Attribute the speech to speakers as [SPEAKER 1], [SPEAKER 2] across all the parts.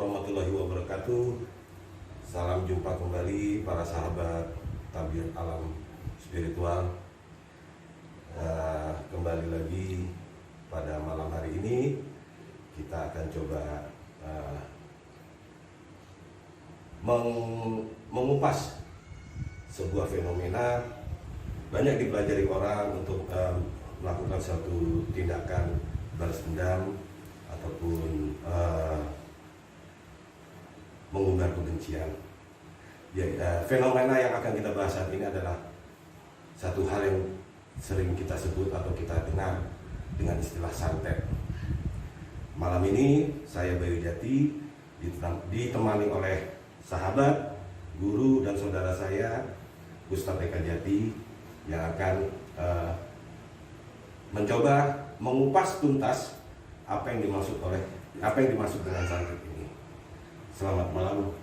[SPEAKER 1] warahmatullahi wabarakatuh. Salam jumpa kembali para sahabat tabir alam spiritual. Kembali lagi pada malam hari ini kita akan coba mengupas sebuah fenomena banyak dipelajari orang untuk melakukan suatu tindakan balas dendam ataupun mengumbar kebencian. Fenomena yang akan kita bahas saat ini adalah satu hal yang sering kita sebut atau kita dengar dengan istilah santet. Malam ini saya Bayu Jati ditemani oleh sahabat, guru dan saudara saya Ustadz Eka Jati yang akan mencoba mengupas tuntas apa yang dimaksud dengan santet ini. Selamat malam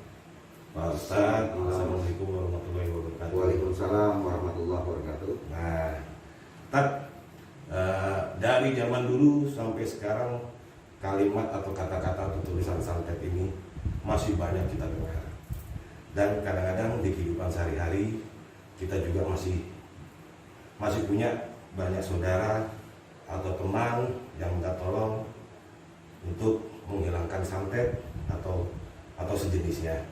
[SPEAKER 1] Pak Ustadz. Assalamualaikum warahmatullahi wabarakatuh.
[SPEAKER 2] Waalaikumsalam warahmatullahi wabarakatuh.
[SPEAKER 1] Nah, dari zaman dulu sampai sekarang kalimat atau kata-kata atau tulisan santet ini masih banyak kita dengar. Dan kadang-kadang di kehidupan sehari-hari kita juga masih punya banyak saudara atau teman yang minta tolong untuk menghilangkan santet atau sejenisnya.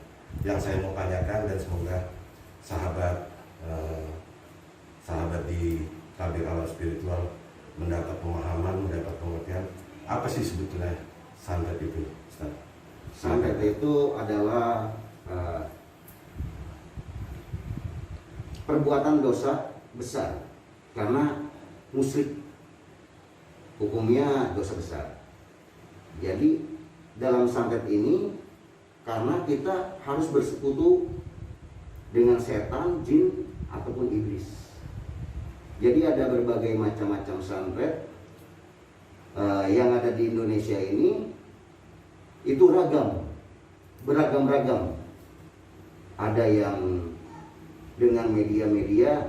[SPEAKER 1] Yang saya mau tanyakan dan semoga sahabat di tabir alam spiritual mendapat pemahaman, mendapat pengertian apa sih sebetulnya santet itu, Ustaz?
[SPEAKER 2] Santet itu adalah perbuatan dosa besar karena musyrik, hukumnya dosa besar. Jadi dalam santet ini karena kita harus bersekutu dengan setan, jin ataupun iblis. Jadi ada berbagai macam-macam santet yang ada di Indonesia ini itu beragam-ragam. Ada yang dengan media-media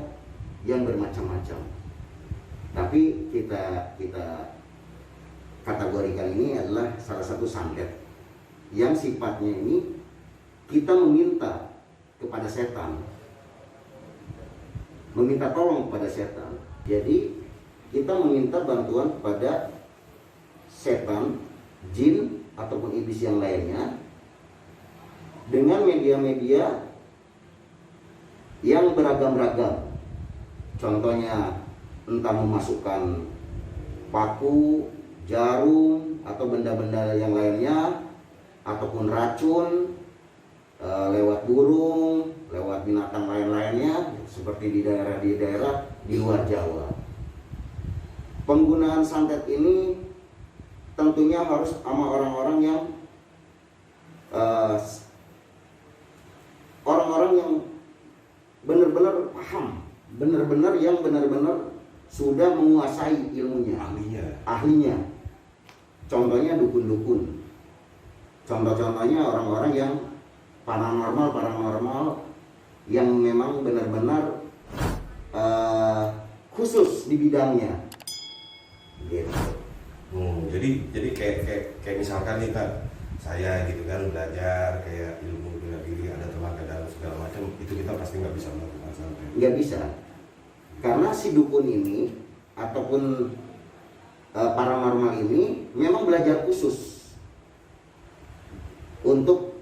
[SPEAKER 2] yang bermacam-macam. Tapi kita kategorikan ini adalah salah satu santet yang sifatnya ini kita meminta kepada setan, meminta tolong kepada setan. Jadi kita meminta bantuan kepada setan, jin ataupun iblis yang lainnya dengan media-media yang beragam-ragam. Contohnya entah memasukkan paku, jarum atau benda-benda yang lainnya, ataupun racun lewat burung, lewat binatang lain-lainnya seperti di daerah di luar Jawa. Penggunaan santet ini tentunya harus sama orang-orang yang benar-benar paham, benar-benar sudah menguasai ilmunya, ahlinya. Contohnya dukun-dukun. Contoh-contohnya orang-orang yang paranormal yang memang benar-benar khusus di bidangnya. Gitu.
[SPEAKER 1] Jadi kayak misalkan nih Kak, saya gitu kan belajar kayak ilmu bela diri, ada tenaga dalam segala macam, itu kita pasti nggak bisa melakukan santet.
[SPEAKER 2] Nggak bisa, karena si dukun ini ataupun paranormal ini memang belajar khusus untuk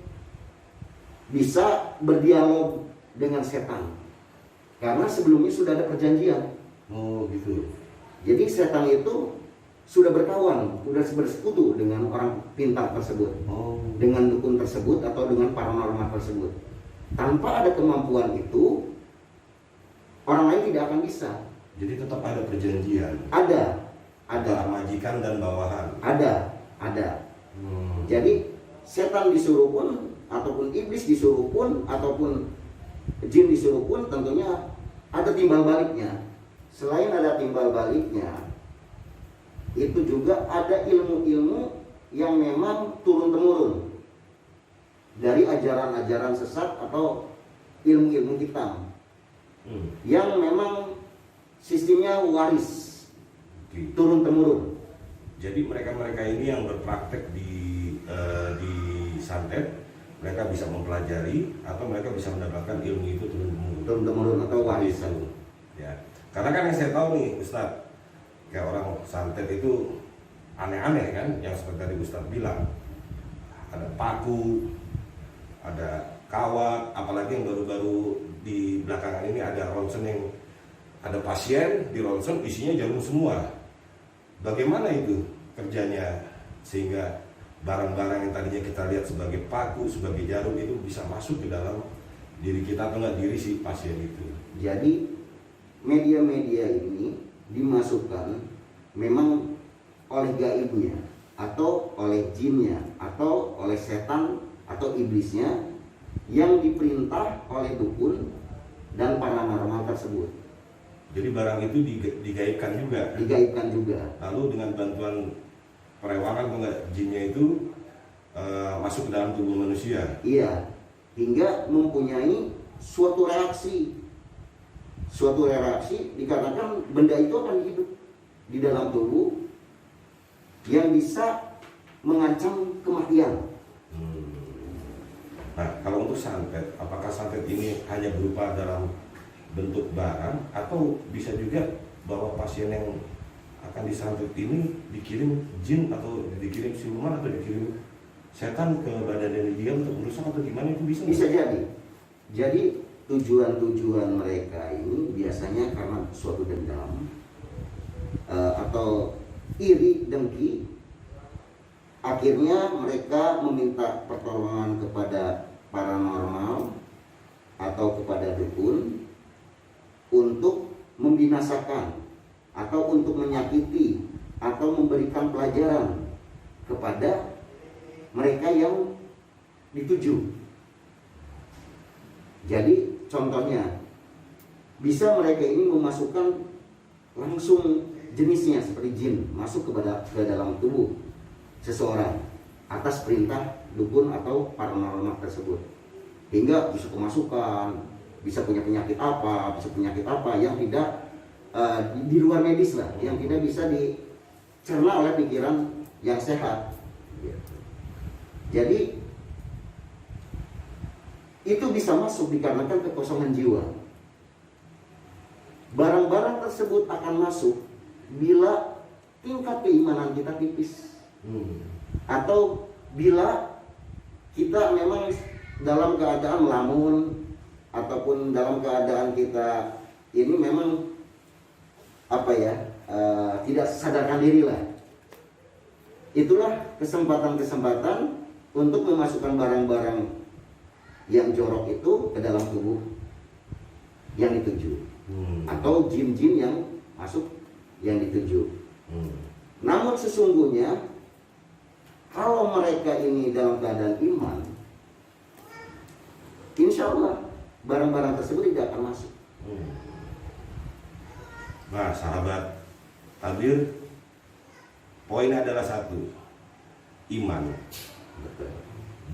[SPEAKER 2] bisa berdialog dengan setan, karena sebelumnya sudah ada perjanjian.
[SPEAKER 1] Oh gitu.
[SPEAKER 2] Jadi setan itu sudah berkawan, sudah bersekutu dengan orang pintar tersebut, dengan dukun tersebut atau dengan paranormal tersebut. Tanpa ada kemampuan itu, orang lain tidak akan bisa.
[SPEAKER 1] Jadi tetap ada perjanjian.
[SPEAKER 2] Ada
[SPEAKER 1] majikan dan bawahan.
[SPEAKER 2] Ada. Jadi setan disuruh pun, ataupun iblis disuruh pun, ataupun jin disuruh pun, tentunya ada timbal baliknya. Selain ada timbal baliknya, itu juga ada ilmu-ilmu yang memang turun-temurun dari ajaran-ajaran sesat atau ilmu-ilmu hitam yang memang sistemnya waris turun-temurun.
[SPEAKER 1] Jadi mereka-mereka ini yang berpraktek di santet, mereka bisa mempelajari atau mereka bisa mendapatkan ilmu itu
[SPEAKER 2] turun-temurun atau warisan.
[SPEAKER 1] Ya, karena kan yang saya tahu nih Ustadz, kayak orang santet itu aneh-aneh kan, yang seperti tadi Ustadz bilang, ada paku, ada kawat, apalagi yang baru-baru di belakangan ini ada ronsen yang ada pasien di ronsen isinya jarum semua. Bagaimana itu kerjanya sehingga barang-barang yang tadinya kita lihat sebagai paku, sebagai jarum itu bisa masuk ke dalam diri kita atau enggak diri si pasien itu.
[SPEAKER 2] Jadi media-media ini dimasukkan memang oleh gaibnya atau oleh jinnya atau oleh setan atau iblisnya yang diperintah oleh dukun dan paranormal tersebut.
[SPEAKER 1] Jadi barang itu digaibkan juga.
[SPEAKER 2] Digaibkan juga.
[SPEAKER 1] Lalu dengan bantuan perewangan atau enggak jinnya itu masuk ke dalam tubuh manusia.
[SPEAKER 2] Iya, hingga mempunyai suatu reaksi. Suatu reaksi dikarenakan benda itu akan hidup di dalam tubuh yang bisa mengancam kematian.
[SPEAKER 1] Nah, kalau untuk santet, apakah santet ini hanya berupa dalam bentuk barang atau bisa juga bahwa pasien yang akan disantet ini dikirim jin atau dikirim siluman atau dikirim setan ke badan dia untuk merusak atau gimana, itu bisa?
[SPEAKER 2] Bisa jadi. Jadi tujuan-tujuan mereka ini biasanya karena suatu dendam atau iri dengki, akhirnya mereka meminta pertolongan kepada paranormal atau kepada dukun untuk membinasakan atau untuk menyakiti atau memberikan pelajaran kepada mereka yang dituju. Jadi contohnya bisa mereka ini memasukkan langsung jenisnya seperti jin masuk ke dalam tubuh seseorang atas perintah dukun atau paranormal tersebut, hingga bisa kemasukan, bisa punya penyakit apa yang tidak di luar medis lah, yang tidak bisa dicerna oleh pikiran yang sehat. Jadi itu bisa masuk dikarenakan kekosongan jiwa. Barang-barang tersebut akan masuk bila tingkat keimanan kita tipis, atau bila kita memang dalam keadaan lamun ataupun dalam keadaan kita ini memang tidak sadarkan diri lah. Itulah kesempatan-kesempatan untuk memasukkan barang-barang yang jorok itu ke dalam tubuh yang dituju, atau jin-jin yang masuk yang dituju. Namun sesungguhnya kalau mereka ini dalam keadaan iman, insya Allah barang-barang tersebut tidak akan masuk.
[SPEAKER 1] Nah, sahabat tabir, poinnya adalah satu, iman.
[SPEAKER 2] Betul.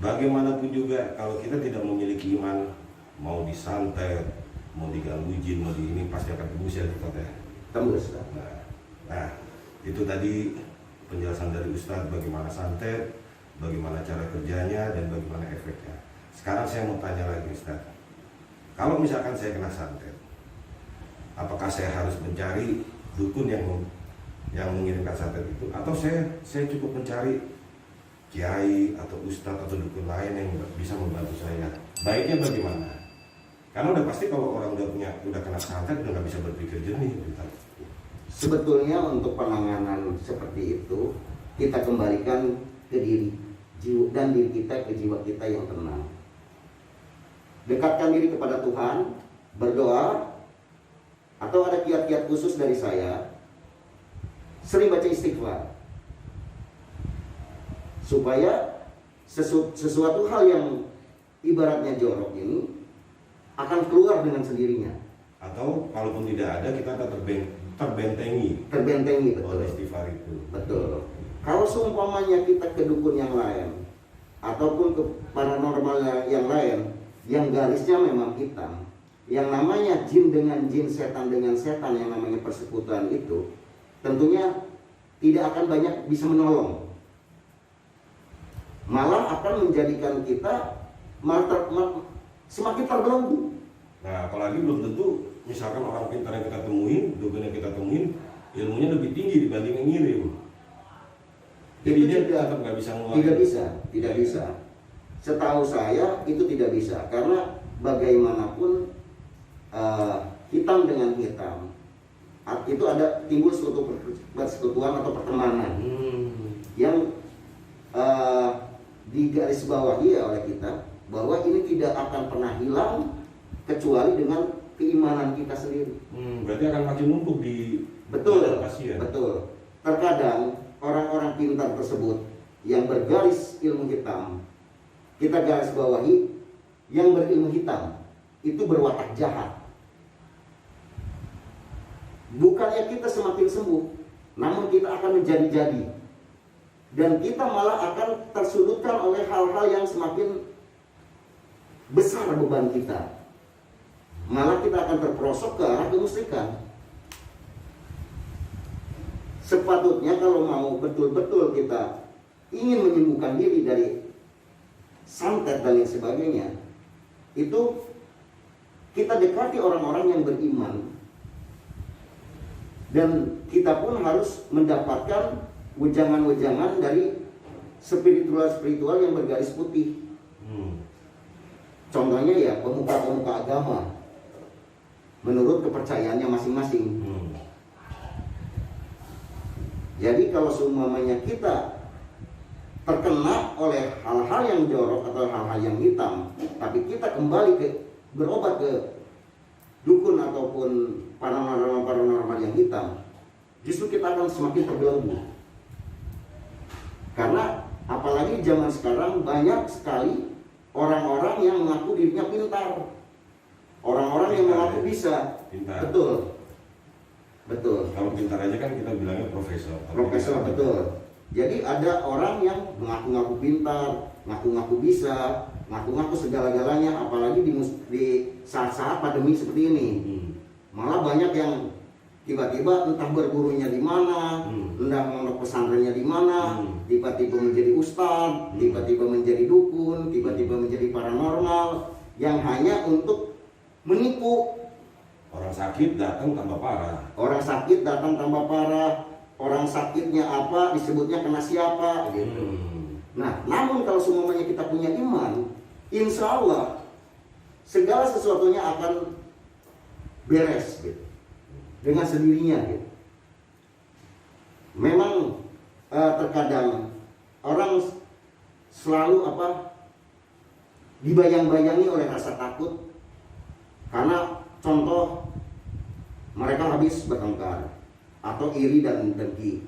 [SPEAKER 1] Bagaimanapun juga kalau kita tidak memiliki iman, mau disantet, mau diganggu jin, mau di ini, pasti akan tembus ya kita.
[SPEAKER 2] Tembus.
[SPEAKER 1] Nah, itu tadi penjelasan dari Ustadz bagaimana santet, bagaimana cara kerjanya, dan bagaimana efeknya. Sekarang saya mau tanya lagi Ustadz, kalau misalkan saya kena santet, apakah saya harus mencari dukun yang mengirimkan santet itu, atau saya cukup mencari kiai atau ustadz atau dukun lain yang bisa membantu saya? Baiknya bagaimana? Karena udah pasti kalau orang udah kena santet udah nggak bisa berpikir jernih.
[SPEAKER 2] Sebetulnya untuk penanganan seperti itu kita kembalikan ke diri jiwa dan diri kita, ke jiwa kita yang tenang. Dekatkan diri kepada Tuhan, berdoa, atau ada kiat-kiat khusus dari saya, sering baca istighfar, supaya sesuatu hal yang ibaratnya jorok ini akan keluar dengan sendirinya.
[SPEAKER 1] Atau kalaupun tidak ada, kita akan terbentengi.
[SPEAKER 2] Terbentengi, betul.
[SPEAKER 1] Oleh istighfar itu.
[SPEAKER 2] Betul. Kalau seumpamanya kita ke dukun yang lain ataupun ke paranormal yang lain, yang garisnya memang hitam, yang namanya jin dengan jin, setan dengan setan, yang namanya persekutuan itu, tentunya tidak akan banyak bisa menolong. malah akan menjadikan kita semakin terbelenggu.
[SPEAKER 1] Nah, apalagi belum tentu misalkan orang pintar yang kita temuin, dukun yang kita temuin, ilmunya lebih tinggi dibanding yang ngirim. Jadi
[SPEAKER 2] Itu
[SPEAKER 1] dia
[SPEAKER 2] tidak-
[SPEAKER 1] tetap nggak bisa ngeluarin.
[SPEAKER 2] Tidak bisa. Setahu saya itu tidak bisa, karena bagaimanapun hitam dengan hitam itu ada timbul suatu persekutuan atau pertemanan yang digarisbawahi oleh kita bahwa ini tidak akan pernah hilang kecuali dengan keimanan kita sendiri.
[SPEAKER 1] Berarti akan makin numpuk di
[SPEAKER 2] Betul,
[SPEAKER 1] badan pasien.
[SPEAKER 2] betul. Terkadang orang-orang pintar tersebut yang bergaris ilmu hitam, kita garis bawahi, yang berilmu hitam itu berwatak jahat. Bukannya kita semakin sembuh, namun kita akan menjadi-jadi, dan kita malah akan tersudutkan oleh hal-hal yang semakin besar beban kita. Malah kita akan terperosok ke arah kemusyrikan. Sepatutnya kalau mau betul-betul kita ingin menyembuhkan diri dari santet dan lain sebagainya, itu kita dekati orang-orang yang beriman, dan kita pun harus mendapatkan wejangan-wejangan dari spiritual yang bergaris putih. Contohnya ya pemuka-pemuka agama menurut kepercayaannya masing-masing. Jadi kalau semuanya kita terkena oleh hal-hal yang jorok atau hal-hal yang hitam, tapi kita kembali berobat ke dukun ataupun paranormal yang hitam, justru kita akan semakin terbelenggu. Karena apalagi zaman sekarang banyak sekali orang-orang yang mengaku dirinya pintar, orang-orang yang mengaku bisa.
[SPEAKER 1] Pintar.
[SPEAKER 2] Betul.
[SPEAKER 1] Kalau pintar aja kan kita bilangnya profesor.
[SPEAKER 2] Profesor, betul. Jadi ada orang yang mengaku-ngaku pintar, ngaku-ngaku bisa, ngaku-ngaku segala-galanya, apalagi di saat-saat pandemi seperti ini. Malah banyak yang tiba-tiba entah bergurunya di mana, entah mondok pesantrennya di mana, tiba-tiba menjadi ustadz, tiba-tiba menjadi dukun, tiba-tiba menjadi paranormal, yang hanya untuk menipu.
[SPEAKER 1] Orang sakit datang tambah parah.
[SPEAKER 2] Orang sakit datang tambah parah. Orang sakitnya apa, disebutnya kena siapa gitu. Nah, namun kalau semuanya kita punya iman, insya Allah segala sesuatunya akan beres gitu, dengan sendirinya gitu. Memang terkadang orang selalu dibayang-bayangi oleh rasa takut, karena contoh mereka habis bertengkar atau iri dan dengki,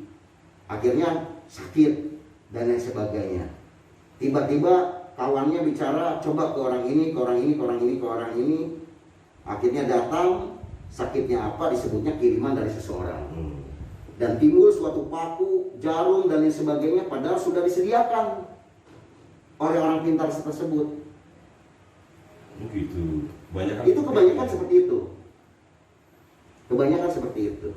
[SPEAKER 2] akhirnya sakit dan lain sebagainya. Tiba-tiba kawannya bicara, coba ke orang ini, ke orang ini, ke orang ini, ke orang ini. Akhirnya datang, sakitnya apa, disebutnya kiriman dari seseorang. Dan timbul suatu paku, jarum dan lain sebagainya, padahal sudah disediakan oleh orang pintar tersebut.
[SPEAKER 1] Begitu.
[SPEAKER 2] Itu kebanyakan seperti itu. Kebanyakan seperti itu.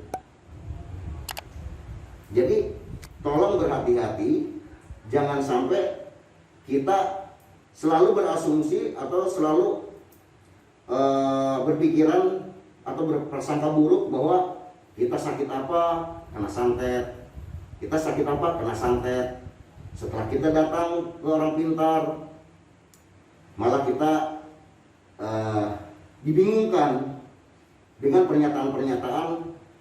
[SPEAKER 2] Jadi tolong berhati-hati, jangan sampai kita selalu berasumsi atau selalu berpikiran atau berprasangka buruk bahwa kita sakit apa kena santet, kita sakit apa kena santet. Setelah kita datang ke orang pintar, malah kita dibingungkan dengan pernyataan-pernyataan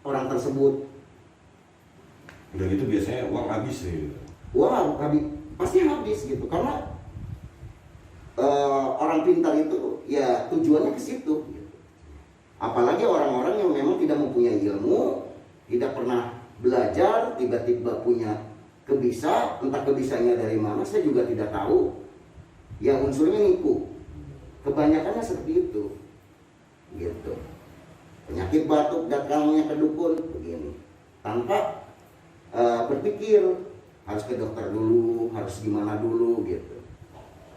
[SPEAKER 2] orang tersebut.
[SPEAKER 1] Udah gitu biasanya uang habis ya.
[SPEAKER 2] Uang pasti habis gitu, karena orang pintar itu ya tujuannya ke situ gitu. Apalagi orang-orang yang memang tidak mempunyai ilmu, tidak pernah belajar, tiba-tiba punya entah kebisanya dari mana saya juga tidak tahu, ya unsurnya nipu. Kebanyakannya seperti itu gitu. Penyakit batuk datangnya ke dukun begini, tanpa berpikir harus ke dokter dulu, harus gimana dulu gitu.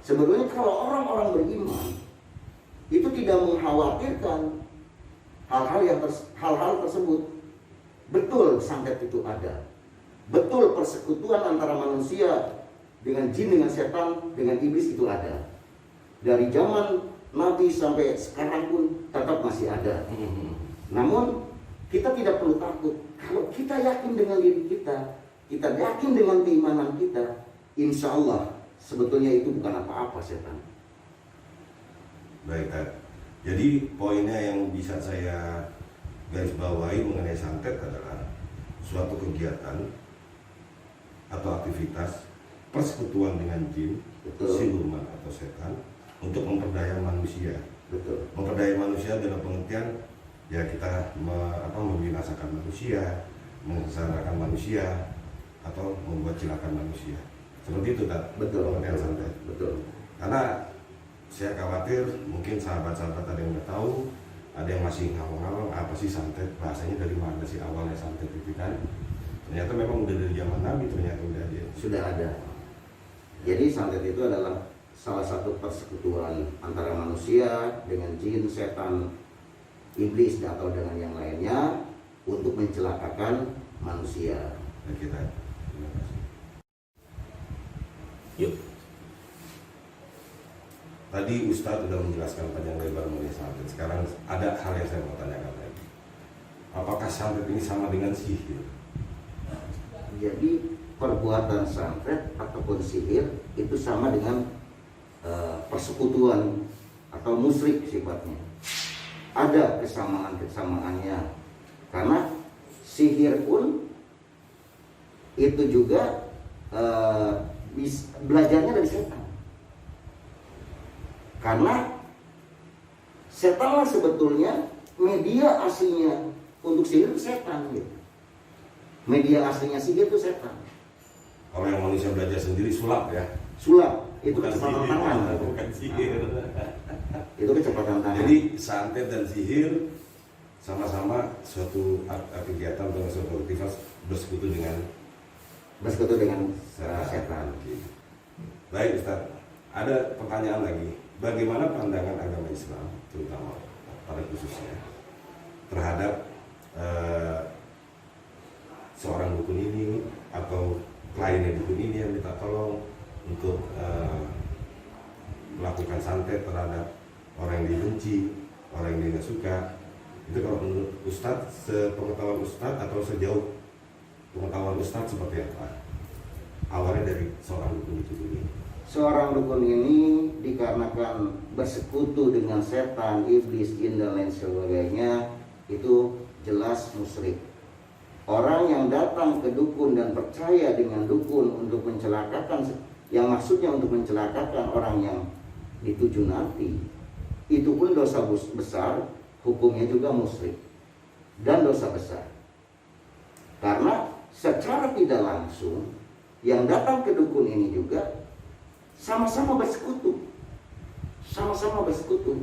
[SPEAKER 2] Sebetulnya kalau orang-orang beriman itu tidak mengkhawatirkan hal-hal tersebut. Betul santet itu ada, betul persekutuan antara manusia dengan jin, dengan setan, dengan iblis itu ada. Dari zaman Nabi sampai sekarang pun tetap masih ada. Namun kita tidak perlu takut. Kalau kita yakin dengan diri kita, kita yakin dengan keimanan kita, insya Allah sebetulnya itu bukan apa-apa setan.
[SPEAKER 1] Baik, Tat. Jadi poinnya yang bisa saya garis bawahi mengenai santet adalah suatu kegiatan atau aktivitas persekutuan dengan jin,
[SPEAKER 2] Betul.
[SPEAKER 1] siluman atau setan untuk memperdaya manusia.
[SPEAKER 2] Betul.
[SPEAKER 1] Memperdaya manusia dalam pengertian ya kita membinasakan manusia, menyengsarakan manusia, atau membuat celaka manusia. Seperti itu, Tat.
[SPEAKER 2] Betul.
[SPEAKER 1] Pengertian santet.
[SPEAKER 2] Betul.
[SPEAKER 1] Karena saya khawatir mungkin sahabat-sahabat ada yang nggak tahu, ada yang masih ngawang-ngawang apa sih santet, bahasanya dari mana sih awalnya santet itu kan. Ternyata memang udah dari zaman Nabi, ternyata udah ada.
[SPEAKER 2] Sudah ada. Jadi santet itu adalah salah satu persekutuan antara manusia dengan jin, setan, iblis atau dengan yang lainnya untuk mencelakakan manusia.
[SPEAKER 1] Dan kita terima kasih.
[SPEAKER 3] Yuk.
[SPEAKER 1] Tadi Ustadz sudah menjelaskan panjang lebar mengenai santet. Sekarang ada hal yang saya mau tanyakan lagi. Apakah santet ini sama dengan sihir?
[SPEAKER 2] Jadi perbuatan santet ataupun sihir itu sama dengan persekutuan atau musyrik sifatnya. Ada kesamaan-kesamaannya. Karena sihir pun itu juga belajarnya dari setan. Karena setanlah sebetulnya media aslinya untuk sihir itu setan gitu. Media aslinya sihir itu setan.
[SPEAKER 1] Kalau yang manusia belajar sendiri sulap ya.
[SPEAKER 2] Sulap itu
[SPEAKER 1] Bukan
[SPEAKER 2] kecepatan
[SPEAKER 1] sihir,
[SPEAKER 2] tangan.
[SPEAKER 1] bukan sihir.
[SPEAKER 2] Itu kecepatan tangan.
[SPEAKER 1] Jadi santet dan sihir sama-sama suatu kegiatan atau suatu aktivitas bersekutu dengan
[SPEAKER 2] bersekutu dengan setan.
[SPEAKER 1] Baik, Ustaz. Ada pertanyaan lagi. Bagaimana pandangan agama Islam, terutama pada khususnya terhadap seorang dukun ini atau kliennya dukun ini yang minta tolong untuk melakukan santet terhadap orang yang dibenci, orang yang dia nggak suka. Itu kalau menurut Ustadz, sepengetahuan Ustadz atau sejauh pengetahuan Ustadz seperti apa? Awalnya dari seorang dukun itu dulu.
[SPEAKER 2] Seorang dukun ini dikarenakan bersekutu dengan setan, iblis, jin dan lain sebagainya, itu jelas musyrik. Orang yang datang ke dukun dan percaya dengan dukun untuk mencelakakan, yang maksudnya untuk mencelakakan orang yang dituju nanti, itu pun dosa besar, hukumnya juga musyrik dan dosa besar. Karena secara tidak langsung yang datang ke dukun ini juga sama-sama bersekutu. Sama-sama bersekutu.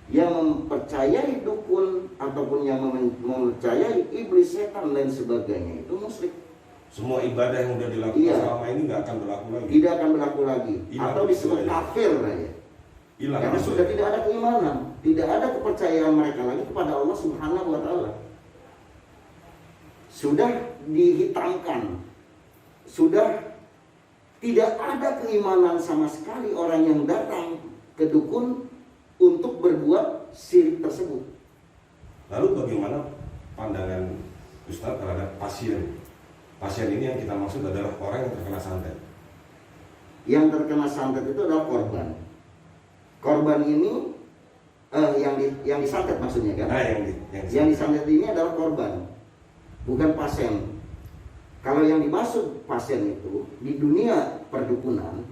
[SPEAKER 2] Yang mempercayai dukun ataupun yang mempercayai iblis, setan dan sebagainya itu musyrik.
[SPEAKER 1] Semua ibadah yang sudah dilakukan selama ini nggak akan berlaku lagi.
[SPEAKER 2] Tidak akan berlaku lagi.
[SPEAKER 1] Hilang
[SPEAKER 2] Atau disebut
[SPEAKER 1] aja.
[SPEAKER 2] kafir aja.
[SPEAKER 1] Hilang
[SPEAKER 2] Karena
[SPEAKER 1] gitu.
[SPEAKER 2] sudah tidak ada keimanan, tidak ada kepercayaan mereka lagi kepada Allah Subhanahu wa taala. Sudah dihitamkan. Sudah tidak ada keimanan sama sekali orang yang datang ke dukun untuk berbuat syirik tersebut.
[SPEAKER 1] Lalu bagaimana pandangan Ustadz terhadap pasien? Pasien ini yang kita maksud adalah orang yang terkena santet.
[SPEAKER 2] Yang terkena santet itu adalah korban. Korban ini yang disantet maksudnya kan?
[SPEAKER 1] Nah,
[SPEAKER 2] Yang disantet ini adalah korban, bukan pasien. Kalau yang dimaksud pasien itu di dunia perdukunan,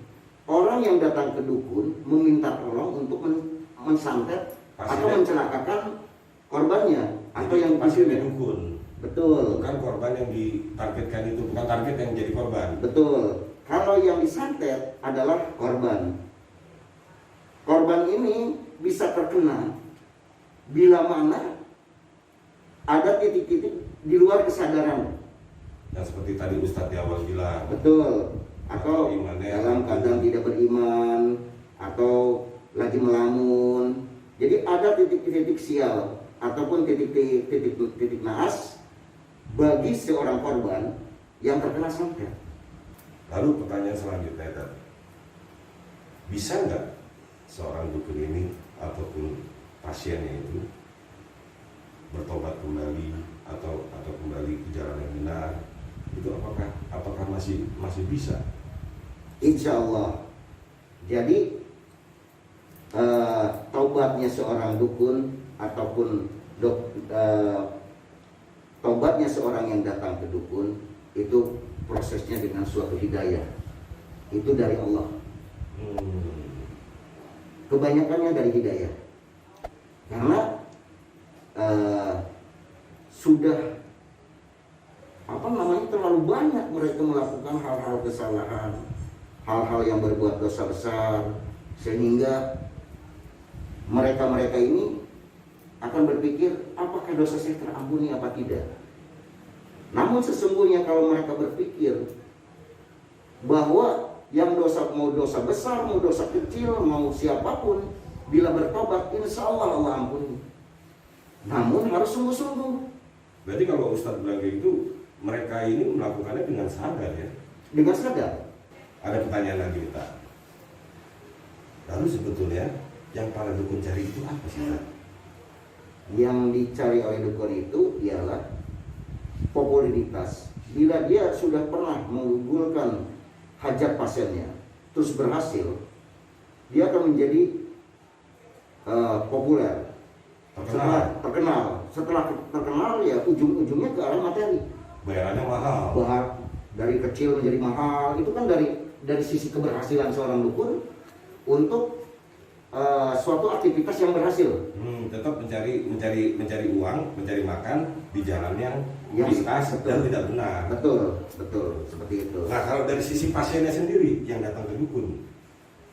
[SPEAKER 2] orang yang datang ke dukun meminta tolong untuk mensantet atau mencelakakan korbannya atau yang
[SPEAKER 1] pasiennya dukun.
[SPEAKER 2] Betul.
[SPEAKER 1] Bukan korban yang ditargetkan itu, bukan target yang jadi korban.
[SPEAKER 2] Betul. Kalau yang disantet adalah korban. Korban ini bisa terkena bila mana ada titik-titik di luar kesadaran.
[SPEAKER 1] Yang seperti tadi Ustadz di awal bilang.
[SPEAKER 2] Betul. Atau
[SPEAKER 1] Imannya
[SPEAKER 2] dalam keadaan tidak beriman atau lagi melamun. Jadi ada titik-titik sial ataupun titik naas bagi seorang korban yang terkena santet.
[SPEAKER 1] Lalu pertanyaan selanjutnya tadi, bisa nggak seorang dukun ini ataupun pasiennya itu bertobat kembali atau kembali ke jalan yang benar? Itu apakah masih bisa?
[SPEAKER 2] Insya Allah. Jadi taubatnya seorang dukun ataupun taubatnya seorang yang datang ke dukun itu prosesnya dengan suatu hidayah. Itu dari Allah. Kebanyakannya dari hidayah. Karena sudah terlalu banyak mereka melakukan hal-hal kesalahan, hal-hal yang berbuat dosa besar, sehingga mereka ini akan berpikir apakah dosa saya terampuni apa tidak. Namun sesungguhnya kalau mereka berpikir bahwa yang mau dosa besar, mau dosa kecil, mau siapapun, bila bertobat insya Allah Allah ampuni. Namun harus sungguh-sungguh.
[SPEAKER 1] Berarti kalau Ustadz bilang kayak gitu, mereka ini melakukannya dengan sadar ya?
[SPEAKER 2] Dengan sadar.
[SPEAKER 1] Ada pertanyaan lagi Pak. Lalu sebetulnya yang para dukun cari itu apa sih Pak?
[SPEAKER 2] Yang dicari oleh dukun itu ialah popularitas. Bila dia sudah pernah menggugurkan hajat pasiennya, terus berhasil, dia akan menjadi populer, terkenal. Setelah terkenal ya ujung-ujungnya ke arah materi.
[SPEAKER 1] Bayarannya mahal.
[SPEAKER 2] Dari kecil menjadi mahal. Itu kan dari sisi keberhasilan seorang dukun untuk suatu aktivitas yang berhasil.
[SPEAKER 1] Tetap mencari uang, mencari makan di jalan yang lintas dan tidak benar.
[SPEAKER 2] Betul, seperti itu.
[SPEAKER 1] Nah, kalau dari sisi pasiennya sendiri yang datang ke dukun,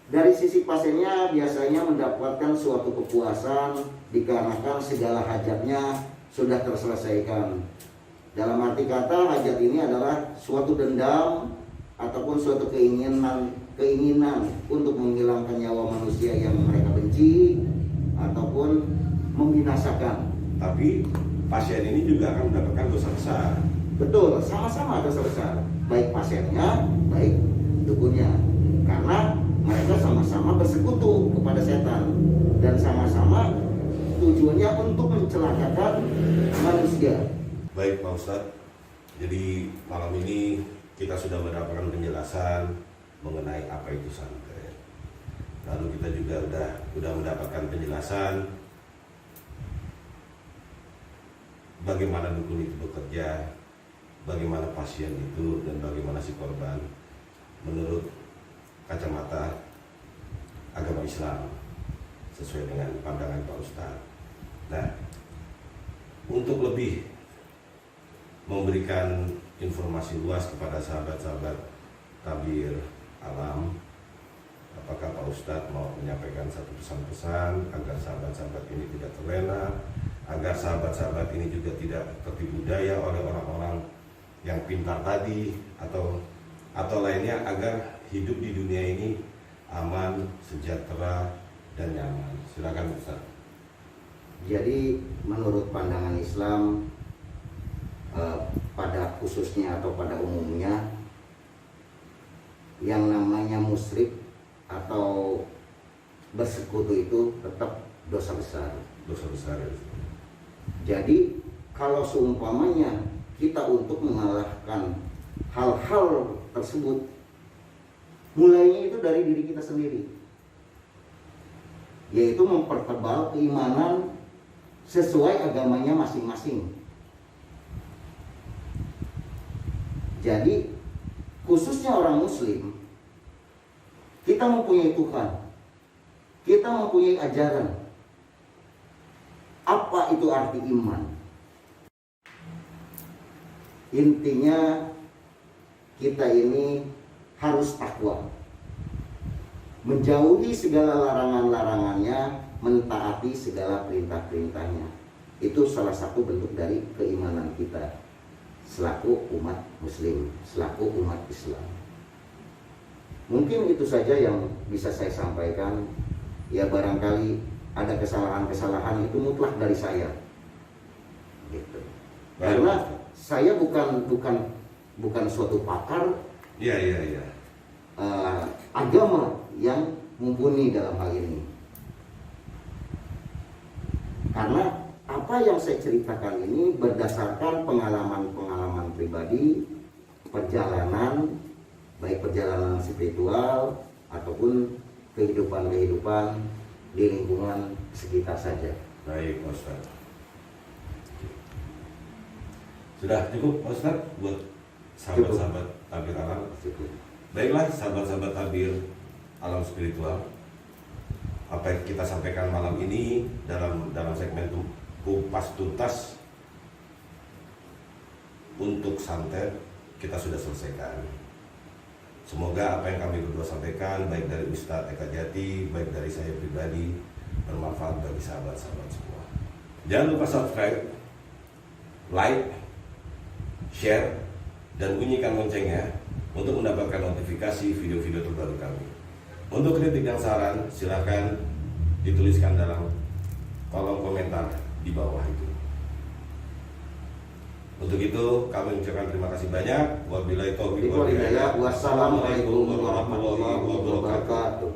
[SPEAKER 2] dari sisi pasiennya biasanya mendapatkan suatu kepuasan dikarenakan segala hajatnya sudah terselesaikan. Dalam arti kata hajat ini adalah suatu dendam ataupun suatu keinginan untuk menghilangkan nyawa manusia yang mereka benci ataupun membinasakan.
[SPEAKER 1] Tapi pasien ini juga akan mendapatkan dosa besar.
[SPEAKER 2] Betul, sama-sama dosa besar. Baik pasiennya, baik dukunnya. Karena mereka sama-sama bersekutu kepada setan dan sama-sama tujuannya untuk mencelakakan manusia.
[SPEAKER 1] Baik Pak Ustadz, jadi malam ini kita sudah mendapatkan penjelasan mengenai apa itu santet. Lalu kita juga sudah mendapatkan penjelasan bagaimana dukun itu bekerja, bagaimana pasien itu, dan bagaimana si korban menurut kacamata agama Islam sesuai dengan pandangan Pak Ustadz. Nah, untuk lebih memberikan informasi luas kepada sahabat-sahabat tabir alam, apakah Pak Ustadz mau menyampaikan satu pesan-pesan agar sahabat-sahabat ini tidak terlena, agar sahabat-sahabat ini juga tidak tertipu daya oleh orang-orang yang pintar tadi atau lainnya, agar hidup di dunia ini aman, sejahtera, dan nyaman. Silakan Ustaz.
[SPEAKER 2] Jadi menurut pandangan Islam, pada khususnya atau pada umumnya, yang namanya musyrik atau bersekutu itu tetap dosa besar.
[SPEAKER 1] Dosa besar ya.
[SPEAKER 2] Jadi kalau seumpamanya kita untuk mengalahkan hal-hal tersebut, mulainya itu dari diri kita sendiri, yaitu mempertebal keimanan sesuai agamanya masing-masing. Jadi khususnya orang muslim, kita mempunyai Tuhan, kita mempunyai ajaran. Apa itu arti iman? Intinya kita ini harus takwa, menjauhi segala larangan-larangannya, mentaati segala perintah-perintahnya. Itu salah satu bentuk dari keimanan kita selaku umat muslim, selaku umat Islam. Mungkin itu saja yang bisa saya sampaikan. Ya barangkali ada kesalahan-kesalahan, itu mutlak dari saya. Gitu. Karena saya bukan suatu pakar
[SPEAKER 1] Iya, iya, iya.
[SPEAKER 2] Agama yang mumpuni dalam hal ini. Karena apa yang saya ceritakan ini berdasarkan pengalaman-pengalaman pribadi, perjalanan, baik perjalanan spiritual ataupun kehidupan-kehidupan di lingkungan sekitar saja.
[SPEAKER 1] Baik, Pak Ustaz. Sudah cukup, Pak Ustaz, buat sahabat-sahabat tabir alam.
[SPEAKER 2] Cukup.
[SPEAKER 1] Baiklah, sahabat-sahabat tabir alam spiritual. Apa yang kita sampaikan malam ini dalam segmen Kupas Tuntas untuk santet kita sudah selesaikan. Semoga apa yang kami berdua sampaikan, baik dari Ustadz Eka Jati, baik dari saya pribadi, bermanfaat bagi sahabat-sahabat semua. Jangan lupa subscribe, like, share, dan bunyikan loncengnya untuk mendapatkan notifikasi video-video terbaru kami. Untuk kritik dan saran, silakan dituliskan dalam kolom komentar di bawah itu. Untuk itu kami ucapkan terima kasih banyak. Wabillahi taufiq wal hidayah.
[SPEAKER 2] Wassalamualaikum warahmatullahi wabarakatuh.